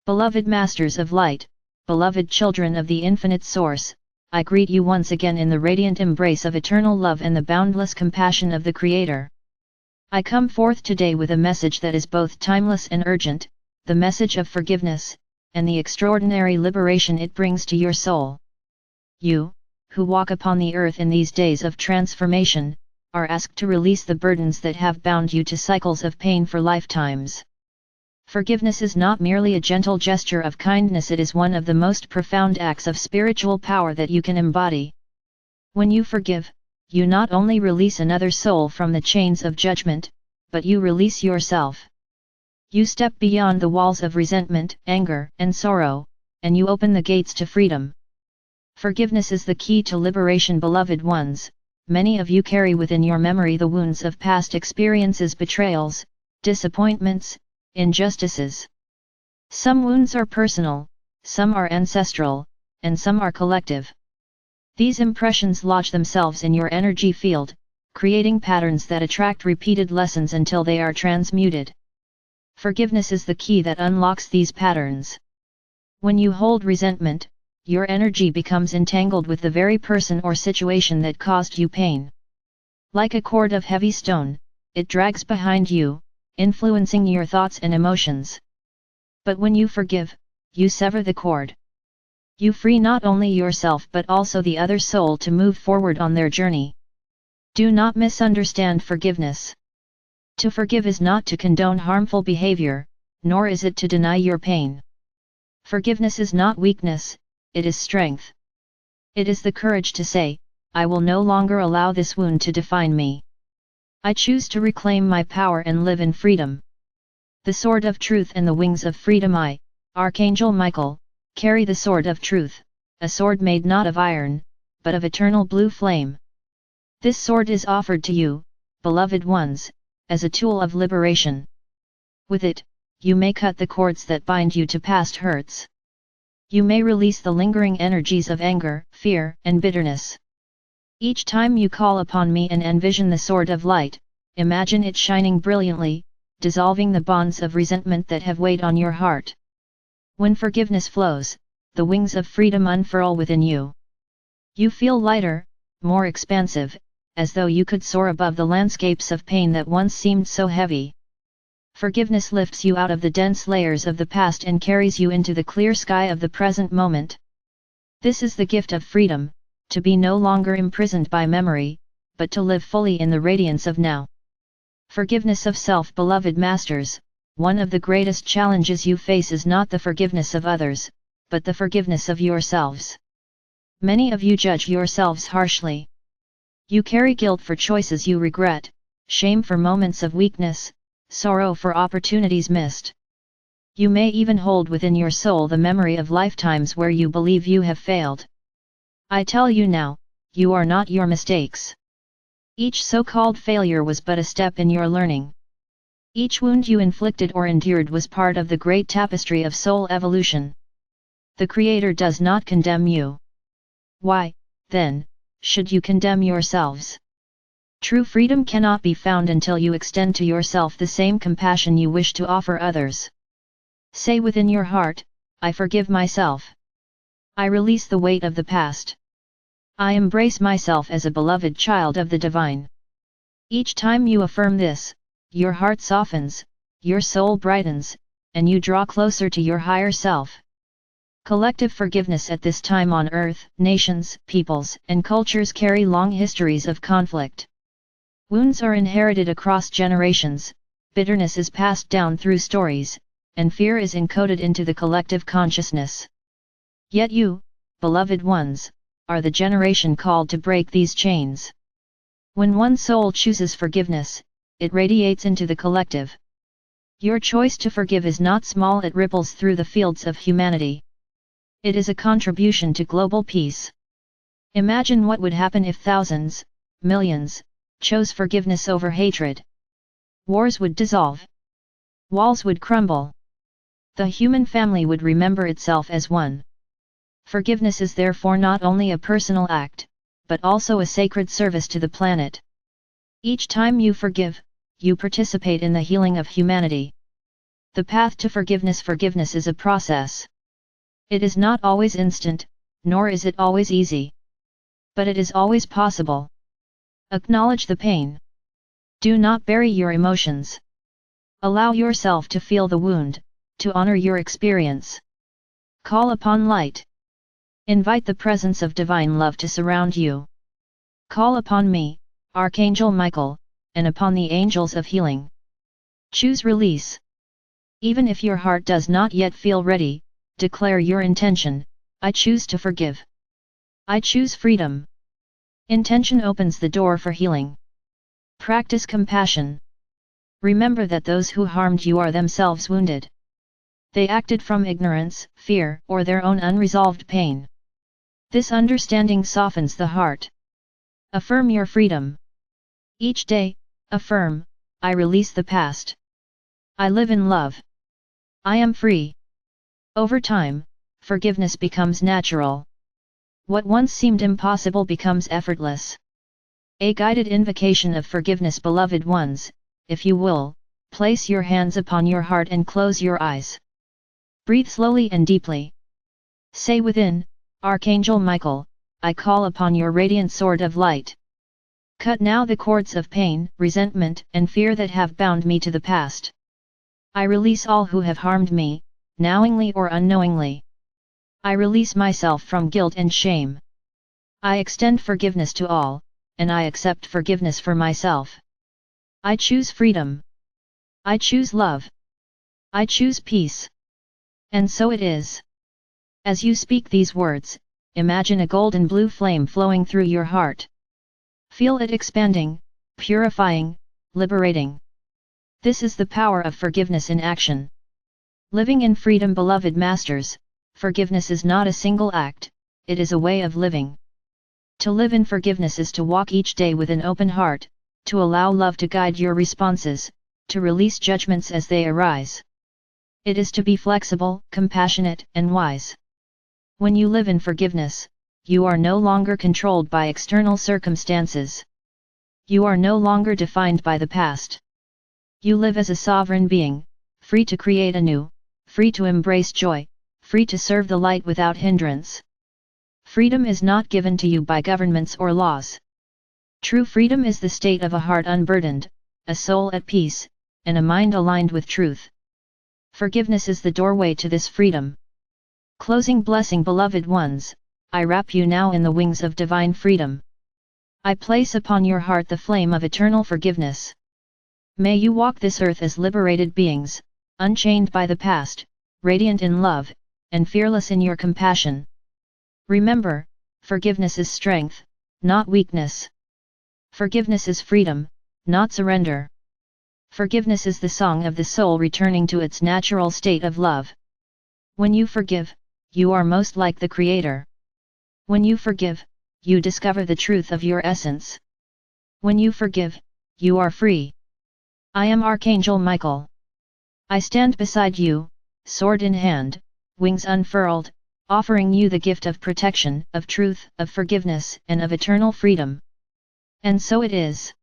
Beloved Masters of Light, beloved children of the Infinite Source, I greet you once again in the radiant embrace of eternal love and the boundless compassion of the Creator. I come forth today with a message that is both timeless and urgent, the message of forgiveness, and the extraordinary liberation it brings to your soul. You, who walk upon the earth in these days of transformation, are asked to release the burdens that have bound you to cycles of pain for lifetimes. Forgiveness is not merely a gentle gesture of kindness, it is one of the most profound acts of spiritual power that you can embody. When you forgive, you not only release another soul from the chains of judgment, but you release yourself. You step beyond the walls of resentment, anger, and sorrow, and you open the gates to freedom. Forgiveness is the key to liberation, beloved ones. Many of you carry within your memory the wounds of past experiences, betrayals, disappointments, injustices. Some wounds are personal, some are ancestral, and some are collective. These impressions lodge themselves in your energy field, creating patterns that attract repeated lessons until they are transmuted. Forgiveness is the key that unlocks these patterns. When you hold resentment, your energy becomes entangled with the very person or situation that caused you pain. Like a cord of heavy stone, it drags behind you, influencing your thoughts and emotions. But when you forgive, you sever the cord. You free not only yourself but also the other soul to move forward on their journey. Do not misunderstand forgiveness. To forgive is not to condone harmful behavior, nor is it to deny your pain. Forgiveness is not weakness, it is strength. It is the courage to say, I will no longer allow this wound to define me. I choose to reclaim my power and live in freedom. The sword of truth and the wings of freedom. I, Archangel Michael, carry the sword of truth, a sword made not of iron, but of eternal blue flame. This sword is offered to you, beloved ones, as a tool of liberation. With it, you may cut the cords that bind you to past hurts. You may release the lingering energies of anger, fear, and bitterness. Each time you call upon me and envision the sword of light, imagine it shining brilliantly, dissolving the bonds of resentment that have weighed on your heart. When forgiveness flows, the wings of freedom unfurl within you. You feel lighter, more expansive, as though you could soar above the landscapes of pain that once seemed so heavy. Forgiveness lifts you out of the dense layers of the past and carries you into the clear sky of the present moment. This is the gift of freedom, to be no longer imprisoned by memory, but to live fully in the radiance of now. Forgiveness of self. Beloved Masters, one of the greatest challenges you face is not the forgiveness of others, but the forgiveness of yourselves. Many of you judge yourselves harshly. You carry guilt for choices you regret, shame for moments of weakness, sorrow for opportunities missed. You may even hold within your soul the memory of lifetimes where you believe you have failed. I tell you now, you are not your mistakes. Each so-called failure was but a step in your learning. Each wound you inflicted or endured was part of the great tapestry of soul evolution. The Creator does not condemn you. Why, then, should you condemn yourselves? True freedom cannot be found until you extend to yourself the same compassion you wish to offer others. Say within your heart, I forgive myself. I release the weight of the past. I embrace myself as a beloved child of the divine. Each time you affirm this, your heart softens, your soul brightens, and you draw closer to your higher self. Collective forgiveness. At this time on earth, nations, peoples, and cultures carry long histories of conflict. Wounds are inherited across generations, bitterness is passed down through stories, and fear is encoded into the collective consciousness. Yet you, beloved ones, are the generation called to break these chains. When one soul chooses forgiveness, it radiates into the collective. Your choice to forgive is not small, it ripples through the fields of humanity. It is a contribution to global peace. Imagine what would happen if thousands, millions, chose forgiveness over hatred. Wars would dissolve. Walls would crumble. The human family would remember itself as one. Forgiveness is therefore not only a personal act, but also a sacred service to the planet. Each time you forgive, you participate in the healing of humanity. The path to forgiveness. Forgiveness is a process. It is not always instant, nor is it always easy. But it is always possible. Acknowledge the pain. Do not bury your emotions. Allow yourself to feel the wound, to honor your experience. Call upon light. Invite the presence of divine love to surround you. Call upon me, Archangel Michael, and upon the angels of healing. Choose release. Even if your heart does not yet feel ready, declare your intention: I choose to forgive. I choose freedom. Intention opens the door for healing. Practice compassion. Remember that those who harmed you are themselves wounded. They acted from ignorance, fear, or their own unresolved pain. This understanding softens the heart. Affirm your freedom. Each day, affirm: I release the past. I live in love. I am free. Over time, forgiveness becomes natural. What once seemed impossible becomes effortless. A guided invocation of forgiveness. Beloved ones, if you will, place your hands upon your heart and close your eyes. Breathe slowly and deeply. Say within: Archangel Michael, I call upon your radiant sword of light. Cut now the cords of pain, resentment, and fear that have bound me to the past. I release all who have harmed me, knowingly or unknowingly. I release myself from guilt and shame. I extend forgiveness to all, and I accept forgiveness for myself. I choose freedom. I choose love. I choose peace. And so it is. As you speak these words, imagine a golden blue flame flowing through your heart. Feel it expanding, purifying, liberating. This is the power of forgiveness in action. Living in freedom. Beloved masters, forgiveness is not a single act, it is a way of living. To live in forgiveness is to walk each day with an open heart, to allow love to guide your responses, to release judgments as they arise. It is to be flexible, compassionate, and wise. When you live in forgiveness, you are no longer controlled by external circumstances. You are no longer defined by the past. You live as a sovereign being, free to create anew, free to embrace joy, free to serve the light without hindrance. Freedom is not given to you by governments or laws. True freedom is the state of a heart unburdened, a soul at peace, and a mind aligned with truth. Forgiveness is the doorway to this freedom. Closing blessing. Beloved ones, I wrap you now in the wings of divine freedom. I place upon your heart the flame of eternal forgiveness. May you walk this earth as liberated beings, unchained by the past, radiant in love, and fearless in your compassion. Remember, forgiveness is strength, not weakness. Forgiveness is freedom, not surrender. Forgiveness is the song of the soul returning to its natural state of love. When you forgive, you are most like the Creator. When you forgive, you discover the truth of your essence. When you forgive, you are free. I am Archangel Michael. I stand beside you, sword in hand, wings unfurled, offering you the gift of protection, of truth, of forgiveness, and of eternal freedom. And so it is.